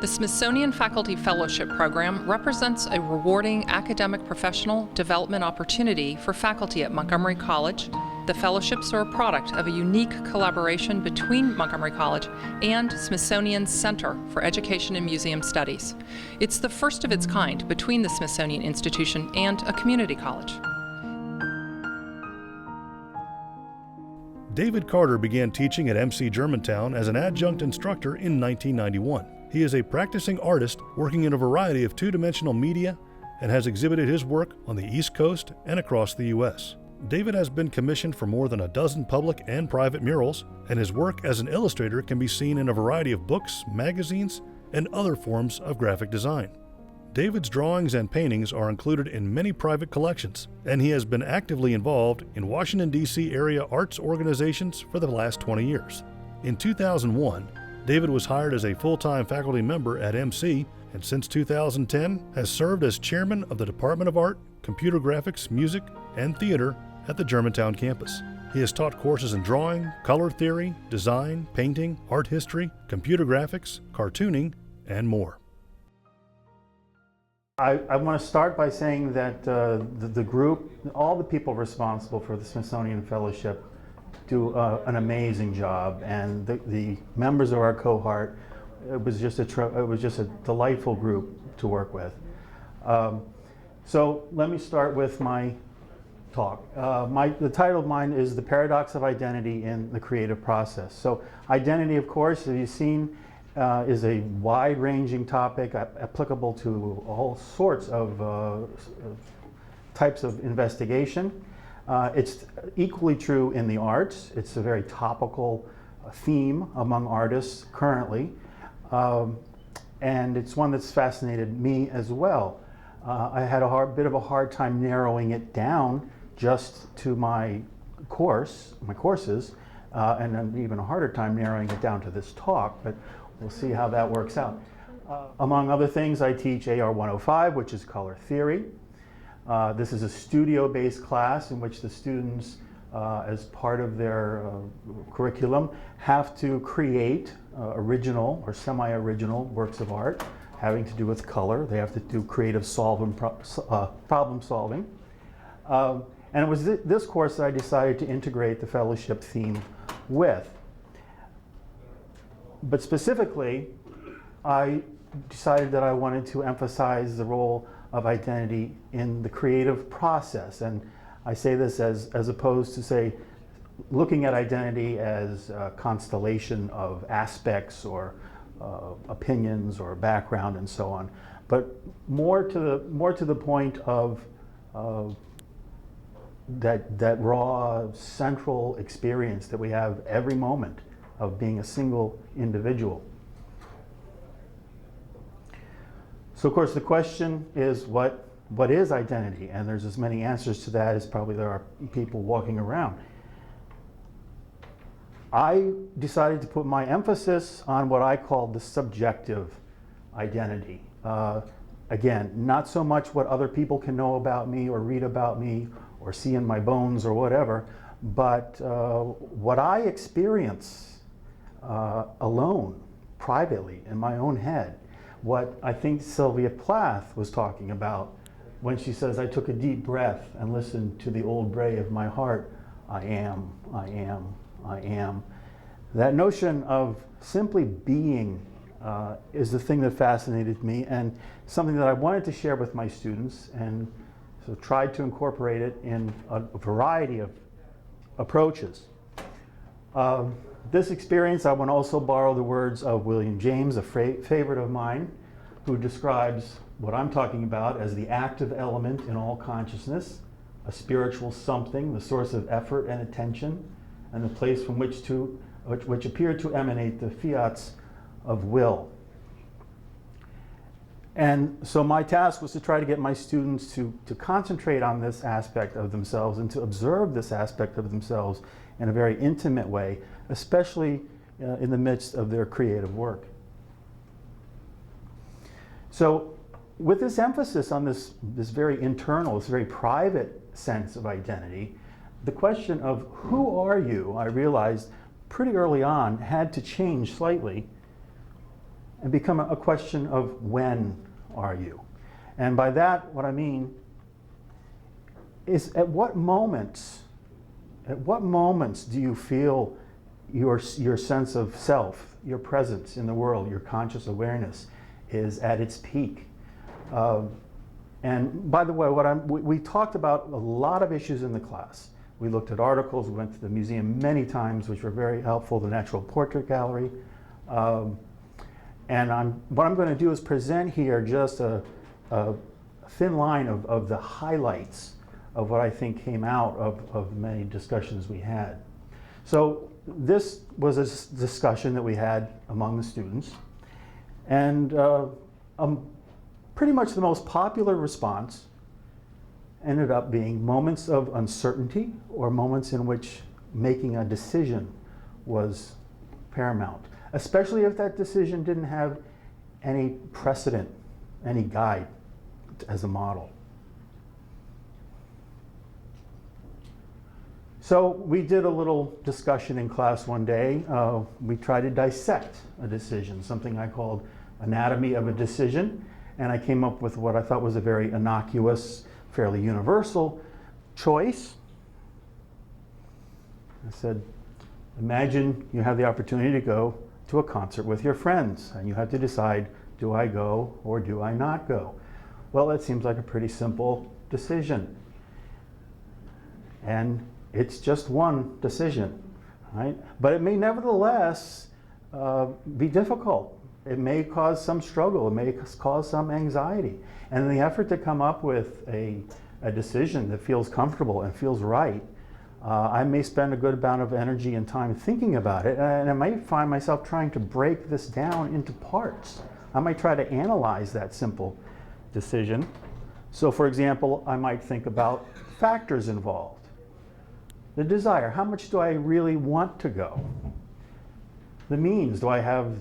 The Smithsonian Faculty Fellowship Program represents a rewarding academic professional development opportunity for faculty at Montgomery College. The fellowships are a product of a unique collaboration between Montgomery College and Smithsonian Center for Education and Museum Studies. It's the first of its kind between the Smithsonian Institution and a community college. David Carter began teaching at MC Germantown as an adjunct instructor in 1991. He is a practicing artist working in a variety of two-dimensional media and has exhibited his work on the East Coast and across the U.S. David has been commissioned for more than a dozen public and private murals, and his work as an illustrator can be seen in a variety of books, magazines, and other forms of graphic design. David's drawings and paintings are included in many private collections, and he has been actively involved in Washington, D.C. area arts organizations for the last 20 years. In 2001, David was hired as a full-time faculty member at MC, and since 2010 has served as chairman of the Department of Art, Computer Graphics, Music, and Theater at the Germantown campus. He has taught courses in drawing, color theory, design, painting, art history, computer graphics, cartooning, and more. I want to start by saying that the group, all the people responsible for the Smithsonian Fellowship do an amazing job, and the members of our cohort, it was just a delightful group to work with. So let me start with my talk. The title of mine is The Paradox of Identity in the Creative Process. So identity, of course, as you've seen, is a wide-ranging topic applicable to all sorts of types of investigation. It's equally true in the arts. It's a very topical theme among artists currently, and it's one that's fascinated me as well. I had a bit of a hard time narrowing it down just to my courses, and an even a harder time narrowing it down to this talk, but we'll see how that works out. Among other things, I teach AR 105, which is color theory. This is a studio-based class in which the students, as part of their curriculum, have to create original or semi-original works of art having to do with color. They have to do creative problem solving. And it was this course that I decided to integrate the fellowship theme with. But specifically, I decided that I wanted to emphasize the role of identity in the creative process. And I say this as opposed to, say, looking at identity as a constellation of aspects or opinions or background and so on, but more to the point of that raw central experience that we have every moment of being a single individual. So of course the question is, what is identity? And there's as many answers to that as probably there are people walking around. I decided to put my emphasis on what I call the subjective identity. Again, not so much what other people can know about me or read about me or see in my bones or whatever, but what I experience alone, privately, in my own head. What I think Sylvia Plath was talking about when she says, I took a deep breath and listened to the old bray of my heart, I am, I am, I am. That notion of simply being is the thing that fascinated me, and something that I wanted to share with my students, and so tried to incorporate it in a variety of approaches. This experience, I want to also borrow the words of William James, a favorite of mine, who describes what I'm talking about as the active element in all consciousness, a spiritual something, the source of effort and attention, and the place from which appear to emanate the fiats of will. And so my task was to try to get my students to concentrate on this aspect of themselves and to observe this aspect of themselves in a very intimate way, especially in the midst of their creative work. So with this emphasis on this very internal, this very private sense of identity, the question of who are you, I realized pretty early on, had to change slightly. and become a question of when are you? And by that, what I mean is at what moments do you feel your sense of self, your presence in the world, your conscious awareness is at its peak? And by the way, we talked about a lot of issues in the class. We looked at articles, we went to the museum many times, which were very helpful, the Natural Portrait Gallery. And what I'm going to do is present here just a thin line of the highlights of what I think came out of many discussions we had. So this was a discussion that we had among the students. And pretty much the most popular response ended up being moments of uncertainty or moments in which making a decision was paramount, especially if that decision didn't have any precedent, any guide as a model. So we did a little discussion in class one day. We tried to dissect a decision, something I called anatomy of a decision, and I came up with what I thought was a very innocuous, fairly universal choice. I said, imagine you have the opportunity to go to a concert with your friends, and you have to decide, do I go or do I not go? Well, it seems like a pretty simple decision. And it's just one decision, right? But it may nevertheless be difficult. It may cause some struggle. It may cause some anxiety. And in the effort to come up with a decision that feels comfortable and feels right, I may spend a good amount of energy and time thinking about it, and I might find myself trying to break this down into parts. I might try to analyze that simple decision. So for example, I might think about factors involved. The desire, how much do I really want to go? The means, do I have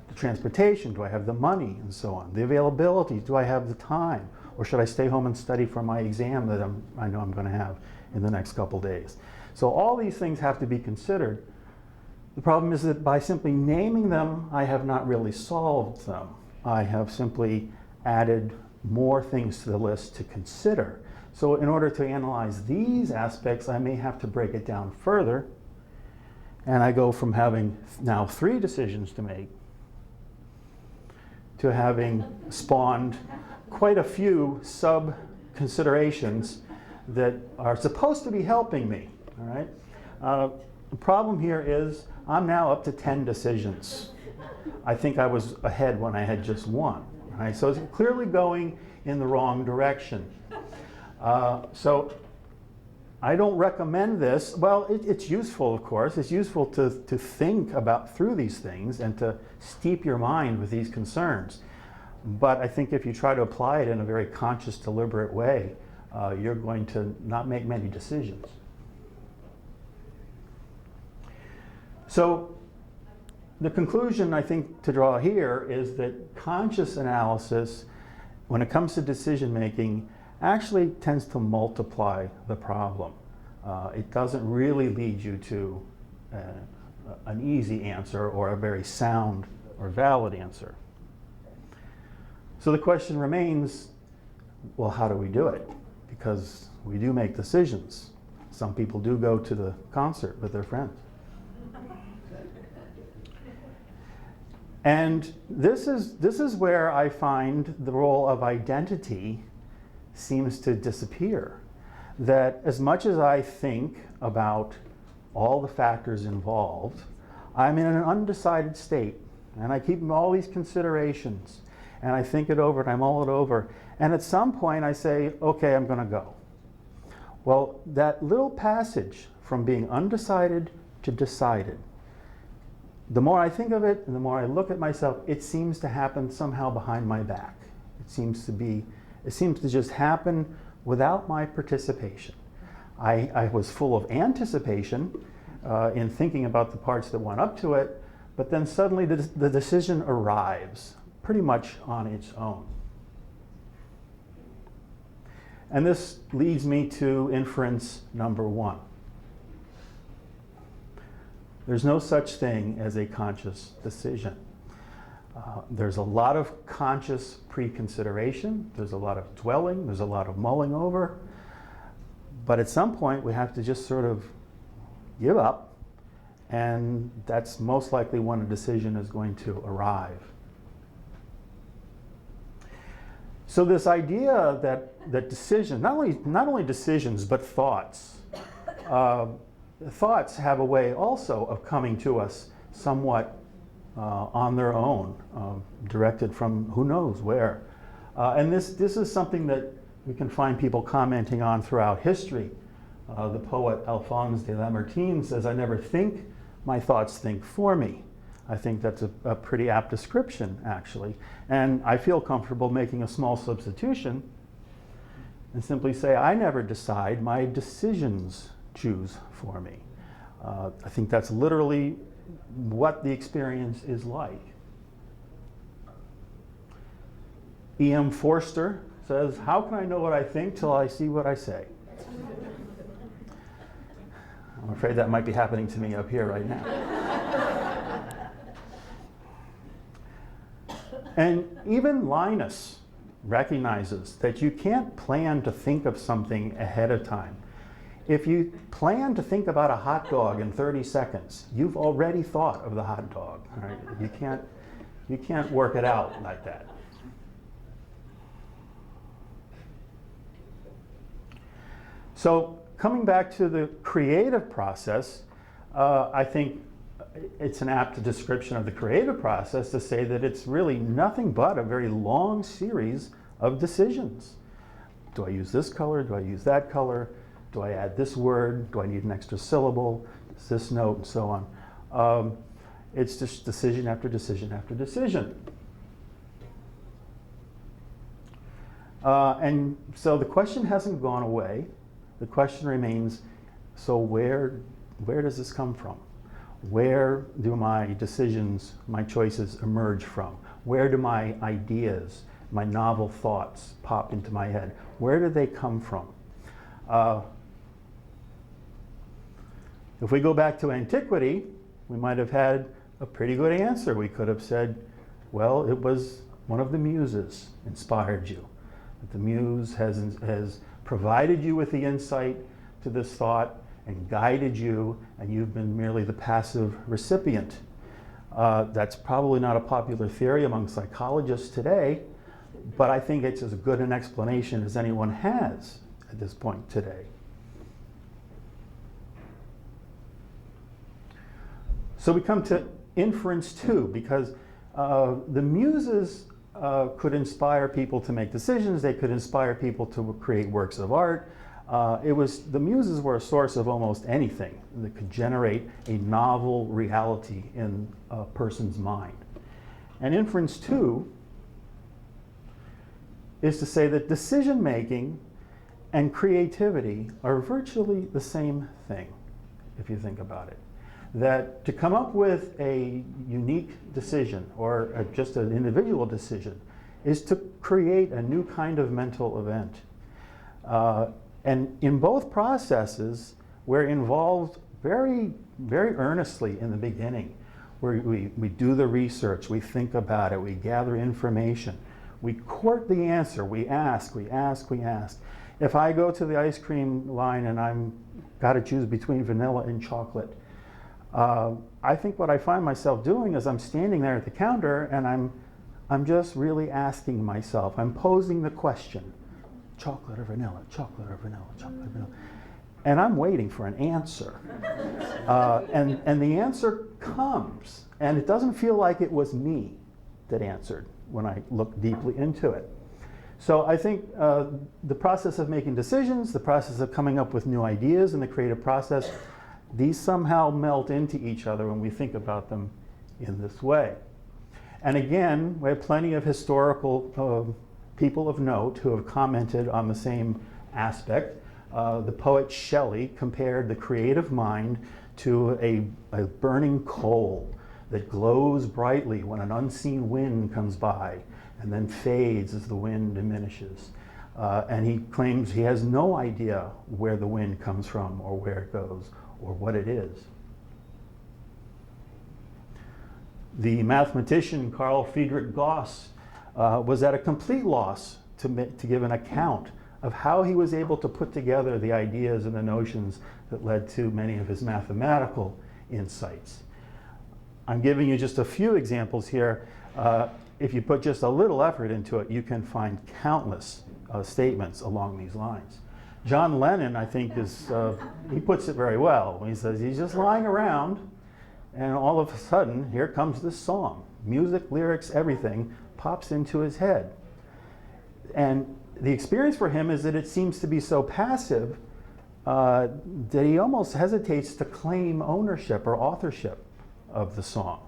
the transportation, do I have the money, and so on. The availability, do I have the time? Or should I stay home and study for my exam that I know I'm going to have in the next couple days? So all these things have to be considered. The problem is that by simply naming them, I have not really solved them. I have simply added more things to the list to consider. So in order to analyze these aspects, I may have to break it down further. And I go from having now 3 decisions to make to having spawned quite a few sub-considerations that are supposed to be helping me, all right? The problem here is I'm now up to 10 decisions. I think I was ahead when I had just 1, right? So it's clearly going in the wrong direction. So I don't recommend this. Well, it's useful, of course. It's useful to think about through these things and to steep your mind with these concerns. But I think if you try to apply it in a very conscious, deliberate way, you're going to not make many decisions. So the conclusion I think to draw here is that conscious analysis, when it comes to decision making, actually tends to multiply the problem. It doesn't really lead you to an easy answer or a very sound or valid answer. So the question remains, well, how do we do it? Because we do make decisions. Some people do go to the concert with their friends. And this is where I find the role of identity seems to disappear. That as much as I think about all the factors involved, I'm in an undecided state, and I keep all these considerations, and I think it over and I mull it over, and at some point I say, okay, I'm going to go. Well, that little passage from being undecided to decided, the more I think of it and the more I look at myself, it seems to happen somehow behind my back. It seems to just happen without my participation. I was full of anticipation in thinking about the parts that went up to it, but then suddenly the decision arrives pretty much on its own. And this leads me to inference number 1. There's no such thing as a conscious decision. There's a lot of conscious pre-consideration, there's a lot of dwelling, there's a lot of mulling over, but at some point we have to just sort of give up, and that's most likely when a decision is going to arrive. So this idea that decision, not only decisions, but thoughts, thoughts have a way also of coming to us somewhat on their own, directed from who knows where. And this is something that we can find people commenting on throughout history. The poet Alphonse de Lamartine says, "I never think, my thoughts think for me." I think that's a pretty apt description, actually. And I feel comfortable making a small substitution and simply say, I never decide, my decisions choose for me. I think that's literally what the experience is like. E.M. Forster says, "How can I know what I think till I see what I say?" I'm afraid that might be happening to me up here right now. And even Linus recognizes that you can't plan to think of something ahead of time. If you plan to think about a hot dog in 30 seconds, you've already thought of the hot dog. Right? You can't work it out like that. So coming back to the creative process, I think it's an apt description of the creative process to say that it's really nothing but a very long series of decisions. Do I use this color? Do I use that color? Do I add this word? Do I need an extra syllable? Is this note? And so on. It's just decision after decision after decision. And so the question hasn't gone away. The question remains, so where does this come from? Where do my decisions, my choices emerge from? Where do my ideas, my novel thoughts pop into my head? Where do they come from? If we go back to antiquity, we might have had a pretty good answer. We could have said, well, it was one of the muses inspired you. That the muse has provided you with the insight to this thought and guided you, and you've been merely the passive recipient. That's probably not a popular theory among psychologists today, but I think it's as good an explanation as anyone has at this point today. So we come to inference two, because the muses could inspire people to make decisions, they could inspire people to create works of art. The muses were a source of almost anything that could generate a novel reality in a person's mind. And inference two is to say that decision making and creativity are virtually the same thing, if you think about it. That to come up with a unique decision or just an individual decision is to create a new kind of mental event. And in both processes, we're involved very, very earnestly in the beginning. We do the research, we think about it, we gather information, we court the answer, we ask. If I go to the ice cream line and I'm got to choose between vanilla and chocolate, I think what I find myself doing is I'm standing there at the counter and I'm just really asking myself, I'm posing the question, chocolate or vanilla, chocolate or vanilla, chocolate or vanilla. And I'm waiting for an answer. And the answer comes, and it doesn't feel like it was me that answered when I look deeply into it. So I think the process of making decisions, the process of coming up with new ideas in the creative process, these somehow melt into each other when we think about them in this way. And again, we have plenty of historical people of note who have commented on the same aspect. The poet Shelley compared the creative mind to a burning coal that glows brightly when an unseen wind comes by and then fades as the wind diminishes. And he claims he has no idea where the wind comes from or where it goes or what it is. The mathematician Carl Friedrich Gauss was at a complete loss to give an account of how he was able to put together the ideas and the notions that led to many of his mathematical insights. I'm giving you just a few examples here. If you put just a little effort into it, you can find countless statements along these lines. John Lennon, I think, he puts it very well when he says he's just lying around and all of a sudden here comes this song. Music, lyrics, everything pops into his head. And the experience for him is that it seems to be so passive that he almost hesitates to claim ownership or authorship of the song.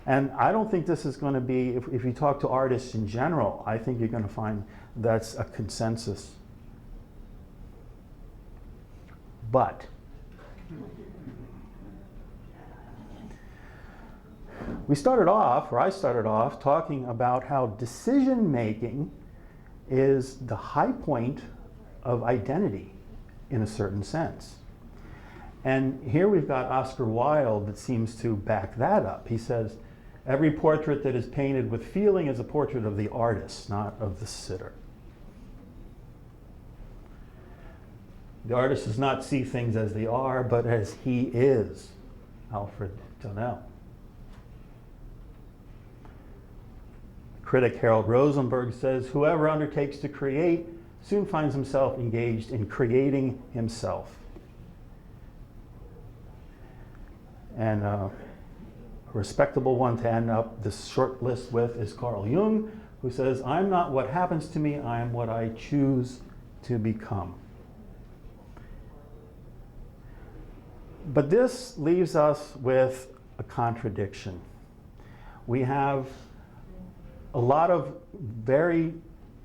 And I don't think this is going to be, if you talk to artists in general, I think you're going to find that's a consensus. But I started off talking about how decision making is the high point of identity in a certain sense. And here we've got Oscar Wilde that seems to back that up. He says, every portrait that is painted with feeling is a portrait of the artist, not of the sitter. The artist does not see things as they are, but as he is. Alfred Donnell. Critic Harold Rosenberg says, whoever undertakes to create soon finds himself engaged in creating himself. And a respectable one to end up this short list with is Carl Jung, who says, I'm not what happens to me, I am what I choose to become. But this leaves us with a contradiction. We have a lot of very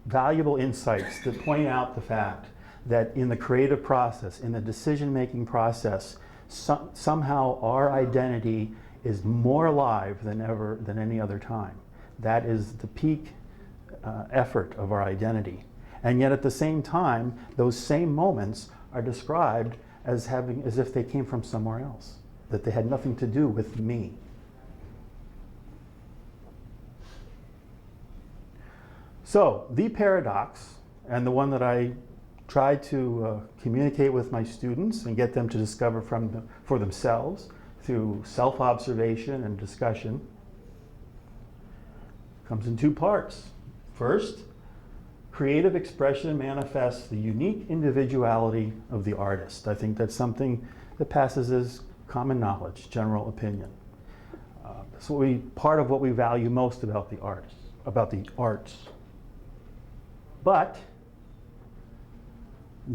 valuable insights that point out the fact that in the creative process, in the decision-making process, somehow our identity is more alive than any other time. That is the peak effort of our identity. And yet at the same time, those same moments are described as if they came from somewhere else, that they had nothing to do with me. So the paradox, and the one that I try to communicate with my students and get them to discover for themselves through self-observation and discussion, comes in two parts. First, creative expression manifests the unique individuality of the artist. I think that's something that passes as common knowledge, general opinion. That's part of what we value most about the arts. But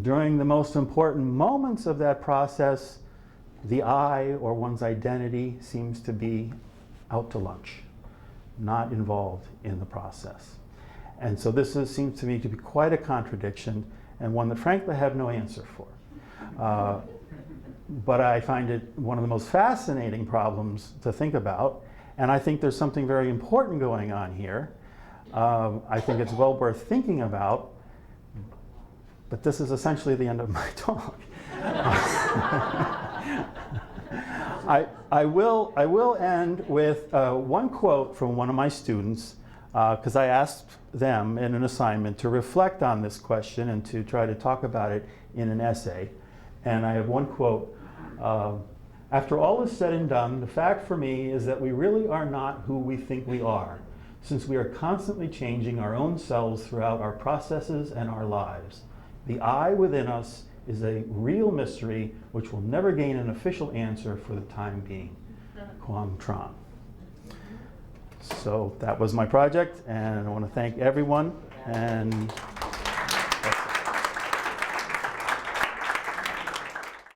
during the most important moments of that process, the I, or one's identity, seems to be out to lunch, not involved in the process. And so this seems to me to be quite a contradiction, and one that frankly I have no answer for. But I find it one of the most fascinating problems to think about, and I think there's something very important going on here. I think it's well worth thinking about, but this is essentially the end of my talk. I will end with one quote from one of my students, because I asked them in an assignment to reflect on this question and to try to talk about it in an essay. And I have one quote. After all is said and done, the fact for me is that we really are not who we think we are, since we are constantly changing our own selves throughout our processes and our lives. The I within us is a real mystery which will never gain an official answer for the time being. Quam Tron. So that was my project, and I want to thank everyone. And